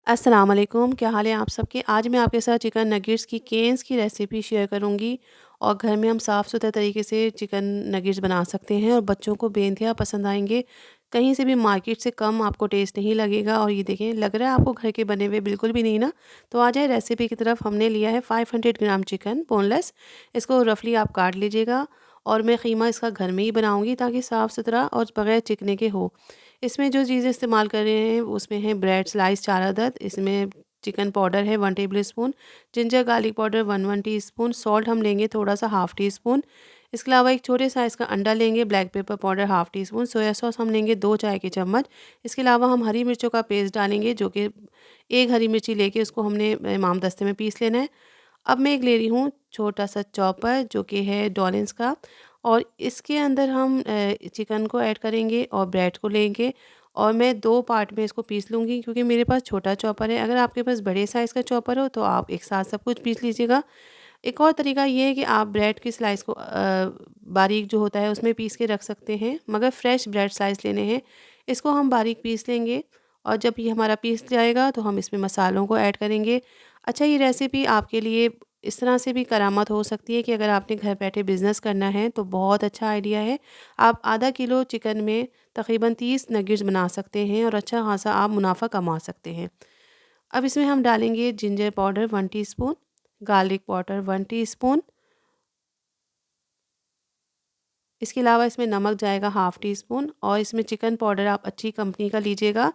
अस्सलाम वालेकुम, क्या हाल है आप सबके। आज मैं आपके साथ चिकन नगेट्स की केन्स की रेसिपी शेयर करूंगी और घर में हम साफ़ सुथरे तरीके से चिकन नगेट्स बना सकते हैं और बच्चों को बेइंतहा पसंद आएंगे। कहीं से भी मार्केट से कम आपको टेस्ट नहीं लगेगा। और ये देखें, लग रहा है आपको घर के बने हुए, बिल्कुल भी नहीं ना। तो आ जाए रेसिपी की तरफ। हमने लिया है 500 ग्राम चिकन बोनलेस। इसको रफली आप काट लीजिएगा और मैं ख़ीमा इसका घर में ही बनाऊँगी ताकि साफ़ सुथरा और बग़ैर चिकने के हो। इसमें जो चीज़ें इस्तेमाल कर रहे हैं उसमें है ब्रेड स्लाइस 4 अदद, इसमें चिकन पाउडर है 1 table spoon, ginger garlic powder 1 teaspoon, salt हम लेंगे थोड़ा सा हाफ़ टी स्पून। इसके अलावा एक छोटे साइज़ का अंडा लेंगे, black pepper powder half tea spoon, soya sauce हम लेंगे 2 चाय के चम्मच। इसके अलावा हम हरी मिर्चों का पेस्ट डालेंगे, जो कि एक हरी मिर्ची लेके उसको हमने इमाम दस्ते में पीस लेना है। अब मैं एक ले रही हूँ छोटा सा चॉपर, जो कि है डॉलिन्स का, और इसके अंदर हम चिकन को ऐड करेंगे और ब्रेड को लेंगे और मैं 2 पार्ट में इसको पीस लूँगी, क्योंकि मेरे पास छोटा चॉपर है। अगर आपके पास बड़े साइज़ का चॉपर हो तो आप एक साथ सब कुछ पीस लीजिएगा। एक और तरीका ये है कि आप ब्रेड की स्लाइस को बारीक जो होता है उसमें पीस के रख सकते हैं, मगर फ्रेश ब्रेड स्लाइस लेने हैं। इसको हम बारीक पीस लेंगे और जब ये हमारा पीस जाएगा तो हम इसमें मसालों को ऐड करेंगे। अच्छा, ये रेसिपी आपके लिए इस तरह से भी करामत हो सकती है कि अगर आपने घर बैठे बिज़नेस करना है तो बहुत अच्छा आइडिया है। आप आधा किलो चिकन में तकरीबन 30 नगेट्स बना सकते हैं और अच्छा खासा आप मुनाफ़ा कमा सकते हैं। अब इसमें हम डालेंगे ginger powder 1 teaspoon, garlic powder 1 teaspoon. इसके अलावा इसमें नमक जाएगा हाफ़ टी स्पून और इसमें चिकन पाउडर आप अच्छी कंपनी का लीजिएगा।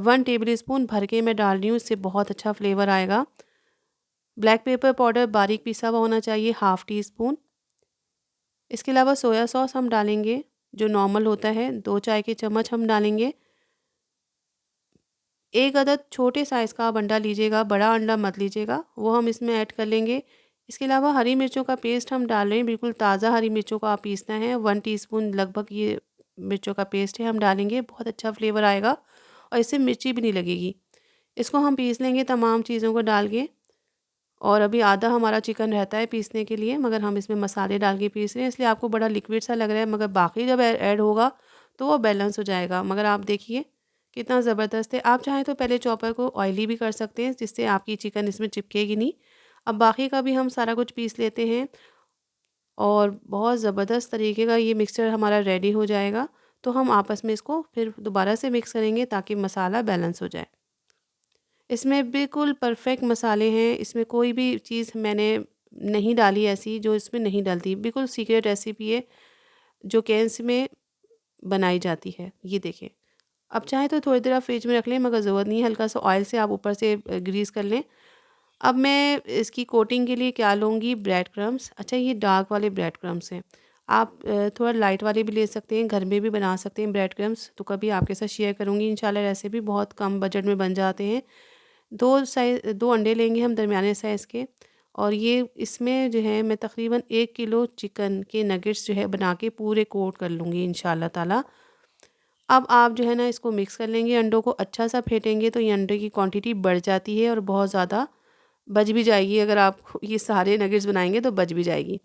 1 टेबल स्पून भर के मैं डाल रही हूँ, इससे बहुत अच्छा फ्लेवर आएगा। ब्लैक पेपर पाउडर बारीक पिसा हुआ होना चाहिए, हाफ़ टी स्पून। इसके अलावा सोया सॉस हम डालेंगे, जो नॉर्मल होता है, 2 चाय के चम्मच हम डालेंगे। 1 अदद छोटे साइज़ का आप अंडा लीजिएगा, बड़ा अंडा मत लीजिएगा, वो हम इसमें ऐड कर लेंगे। इसके अलावा हरी मिर्चों का पेस्ट हम डाल रहे हैं, बिल्कुल ताज़ा हरी मिर्चों को आप पीसना है, 1 टीस्पून लगभग ये मिर्चों का पेस्ट है, हम डालेंगे, बहुत अच्छा फ्लेवर आएगा और इससे मिर्ची भी नहीं लगेगी। इसको हम पीस लेंगे तमाम चीज़ों को डाल के। और अभी आधा हमारा चिकन रहता है पीसने के लिए, मगर हम इसमें मसाले डाल के पीस रहे हैं, इसलिए आपको बड़ा लिक्विड सा लग रहा है, मगर बाकी जब ऐड होगा तो वो बैलेंस हो जाएगा। मगर आप देखिए कितना ज़बरदस्त है। आप चाहें तो पहले चॉपर को ऑयली भी कर सकते हैं, जिससे आपकी चिकन इसमें चिपकेगी नहीं। अब बाकी का भी हम सारा कुछ पीस लेते हैं और बहुत ज़बरदस्त तरीके का ये मिक्सचर हमारा रेडी हो जाएगा। तो हम आपस में इसको फिर दोबारा से मिक्स करेंगे ताकि मसाला बैलेंस हो जाए। इसमें बिल्कुल परफेक्ट मसाले हैं, इसमें कोई भी चीज़ मैंने नहीं डाली ऐसी जो इसमें नहीं डलती। बिल्कुल सीक्रेट रेसिपी है जो कैन्स में बनाई जाती है। ये देखें। अब चाहे तो थोड़ी देर आप फ्रिज में रख लें, मगर ज़रूरत नहीं है, हल्का सा ऑयल से आप ऊपर से ग्रीस कर लें। अब मैं इसकी कोटिंग के लिए क्या लूँगी, ब्रेड क्रम्स। अच्छा, ये डार्क वाले ब्रेड क्रम्स हैं। आप थोड़ा लाइट वाले भी ले सकते हैं, घर में भी बना सकते हैं ब्रेड क्रम्स। तो कभी आपके साथ शेयर करूँगी इंशाल्लाह रेसिपी, बहुत कम बजट में बन जाते हैं। 2 अंडे लेंगे हम दरमियाने साइज़ के, और ये इसमें जो है मैं तकरीबन 1 किलो चिकन के नगेट्स जो है बना के पूरे कोट कर लूँगी इंशाल्लाह ताला। अब आप जो है ना इसको मिक्स कर लेंगे, अंडों को अच्छा सा फेंटेंगे तो ये अंडे की क्वांटिटी बढ़ जाती है और बहुत ज़्यादा बच भी जाएगी। अगर आप ये सारे नगेट्स बनाएंगे तो बच भी जाएगी।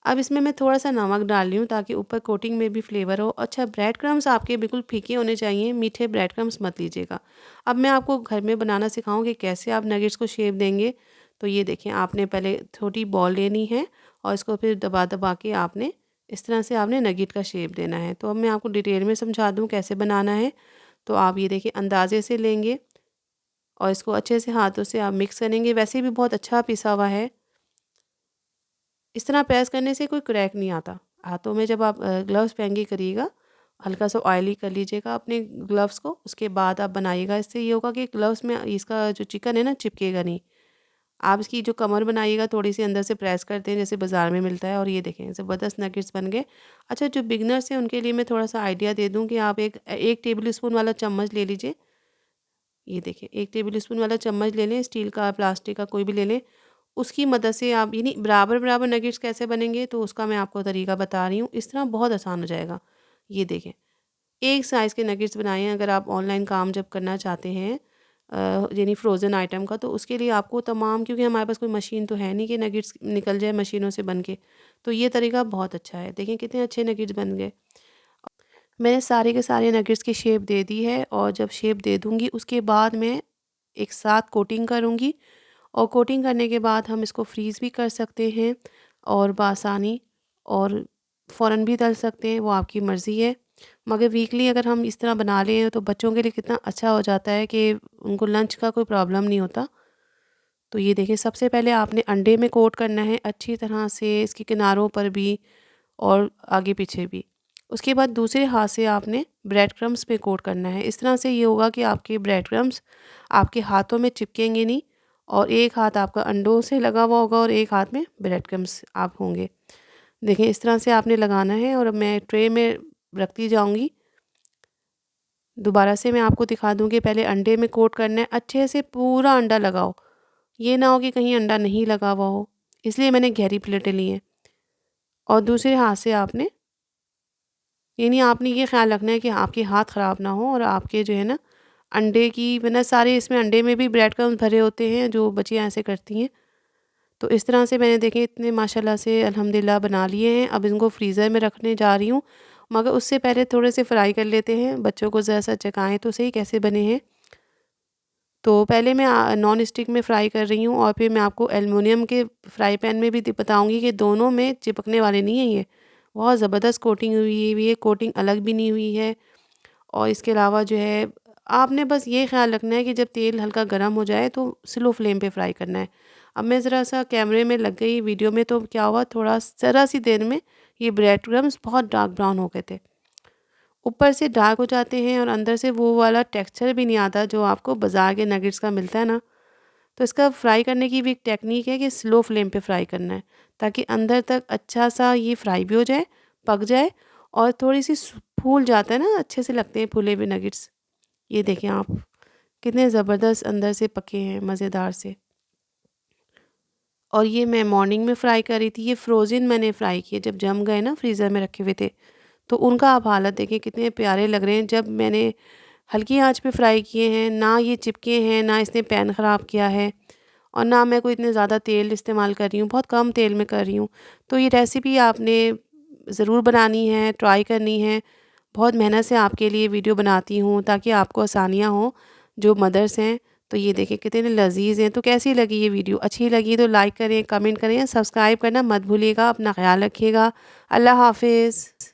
अब इसमें मैं थोड़ा-सा नमक डाल रही हूँ ताकि ऊपर कोटिंग में भी फ्लेवर हो। अच्छा, ब्रेड क्रम्स आपके बिल्कुल फीके होने चाहिए, मीठे ब्रेड क्रम्स मत लीजिएगा। अब मैं आपको घर में बनाना सिखाऊँ कि कैसे आप नगेट्स को शेप देंगे। तो ये देखें, आपने पहले छोटी बॉल लेनी है और इसको फिर दबा-दबा के आपने इस तरह से आपने नगेट का शेप देना है। तो अब मैं आपको डिटेल में समझा दूँ कैसे बनाना है। तो आप ये देखिए, अंदाज़े से लेंगे और इसको अच्छे से हाथों से आप मिक्स करेंगे। वैसे भी बहुत अच्छा पिसा हुआ है। इस तरह प्रेस करने से कोई क्रैक नहीं आता। हाथों में जब आप ग्लव्स पहन के करिएगा, हल्का सा ऑयली कर लीजिएगा अपने ग्लव्स को, उसके बाद आप बनाइएगा। इससे ये होगा कि ग्लव्स में इसका जो चिकन है ना चिपकेगा नहीं। आप इसकी जो कमर बनाइएगा थोड़ी सी अंदर से प्रेस करते हैं जैसे बाज़ार में मिलता है, और ये देखें ज़बरदस्त नगेट्स बन गए। अच्छा, जो बिगनर्स हैं उनके लिए मैं थोड़ा-सा आइडिया दे दूँ कि आप 1 टेबल स्पून वाला चम्मच ले लीजिए। ये देखिए, 1 टेबल स्पून वाला चम्मच ले लें, स्टील का, प्लास्टिक का, कोई भी ले लें। उसकी मदद से आप, यानी बराबर-बराबर नगेट्स कैसे बनेंगे तो उसका मैं आपको तरीका बता रही हूँ। इस तरह बहुत आसान हो जाएगा। ये देखें, एक साइज़ के नगेट्स बनाए हैं। अगर आप ऑनलाइन काम जब करना चाहते हैं यानी फ़्रोज़न आइटम का, तो उसके लिए आपको तमाम, क्योंकि हमारे पास कोई मशीन तो है नहीं कि नगेट्स निकल जाए मशीनों से बन के। तो ये तरीका बहुत अच्छा है। देखें कितने अच्छे नगेट्स बन गए। मैंने सारे के सारे नगेट्स की शेप दे दी है और जब शेप दे दूँगी उसके बाद मैं एक साथ कोटिंग करूँगी और कोटिंग करने के बाद हम इसको फ्रीज़ भी कर सकते हैं और बआसानी, और फ़ौरन भी तल सकते हैं, वो आपकी मर्ज़ी है। मगर वीकली अगर हम इस तरह बना लें तो बच्चों के लिए कितना अच्छा हो जाता है कि उनको लंच का कोई प्रॉब्लम नहीं होता। तो ये देखिए, सबसे पहले आपने अंडे में कोट करना है अच्छी तरह से, इसके किनारों पर भी और आगे पीछे भी। उसके बाद दूसरे हाथ से आपने ब्रेड क्रम्स पे कोट करना है। इस तरह से ये होगा कि आपके ब्रेड क्रम्स आपके हाथों में चिपकेंगे नहीं, और एक हाथ आपका अंडों से लगा हुआ होगा और एक हाथ में ब्रेड क्रम्स आप होंगे। देखिए, इस तरह से आपने लगाना है और मैं ट्रे में रखती जाऊँगी। दोबारा से मैं आपको दिखा दूँ कि पहले अंडे में कोट करना है, अच्छे से पूरा अंडा लगाओ। ये ना हो कि कहीं अंडा नहीं लगा हुआ हो, इसलिए मैंने गहरी प्लेटें ली हैं। और दूसरे हाथ से आपने, यानी आपने ये ख़्याल रखना है कि आपके हाथ ख़राब ना हो और आपके जो है ना अंडे की, वरना सारे इसमें अंडे में भी ब्रेड क्रम्स भरे होते हैं जो बच्चियाँ ऐसे करती हैं। तो इस तरह से मैंने देखे इतने माशाल्लाह से अल्हम्दुलिल्लाह बना लिए हैं। अब इनको फ्रीज़र में रखने जा रही हूँ, मगर उससे पहले थोड़े से फ्राई कर लेते हैं, बच्चों को ज़रा सा चखाएँ तो सही कैसे बने हैं। तो पहले मैं नॉन स्टिक में फ़्राई कर रही हूँ और फिर मैं आपको एल्युमिनियम के फ्राई पैन में भी बताऊँगी कि दोनों में चिपकने वाले नहीं हैं ये। बहुत ज़बरदस्त कोटिंग हुई हुई है, कोटिंग अलग भी नहीं हुई है। और इसके अलावा जो है, आपने बस ये ख़्याल रखना है कि जब तेल हल्का गर्म हो जाए तो स्लो फ्लेम पे फ्राई करना है। अब मैं ज़रा-सा कैमरे में लग गई वीडियो में, तो क्या हुआ, थोड़ा ज़रा-सी देर में ये ब्रेड क्रम्स बहुत डार्क ब्राउन हो गए थे। ऊपर से डार्क हो जाते हैं और अंदर से वो वाला टेक्सचर भी नहीं आता जो आपको बाज़ार के नगेट्स का मिलता है ना। तो इसका फ्राई करने की भी एक टेक्नीक है कि स्लो फ्लेम पे फ्राई करना है, ताकि अंदर तक अच्छा-सा ये फ्राई भी हो जाए, पक जाए, और थोड़ी-सी फूल जाता है ना, अच्छे से लगते हैं फूले हुए नगेट्स। ये देखें आप, कितने ज़बरदस्त अंदर से पके हैं, मज़ेदार से। और ये मैं मॉर्निंग में फ्राई कर रही थी, ये फ्रोज़न मैंने फ्राई किए, जब जम गए ना फ्रीज़र में रखे हुए थे, तो उनका आप हालत देखिए कितने प्यारे लग रहे हैं। जब मैंने हल्की आँच पे फ्राई किए हैं, ना ये चिपके हैं, ना इसने पैन ख़राब किया है, और ना मैं कोई इतने ज़्यादा तेल इस्तेमाल कर रही हूँ, बहुत कम तेल में कर रही हूँ। तो ये रेसिपी आपने ज़रूर बनानी है, ट्राई करनी है। बहुत मेहनत से आपके लिए वीडियो बनाती हूँ ताकि आपको आसानियाँ हों, जो मदर्स हैं। तो ये देखिए कितने लज़ीज़ हैं। तो कैसी लगी ये वीडियो? अच्छी लगी तो लाइक करें, कमेंट करें, सब्सक्राइब करना मत भूलिएगा। अपना ख़्याल रखिएगा। अल्लाह हाफ़िज़।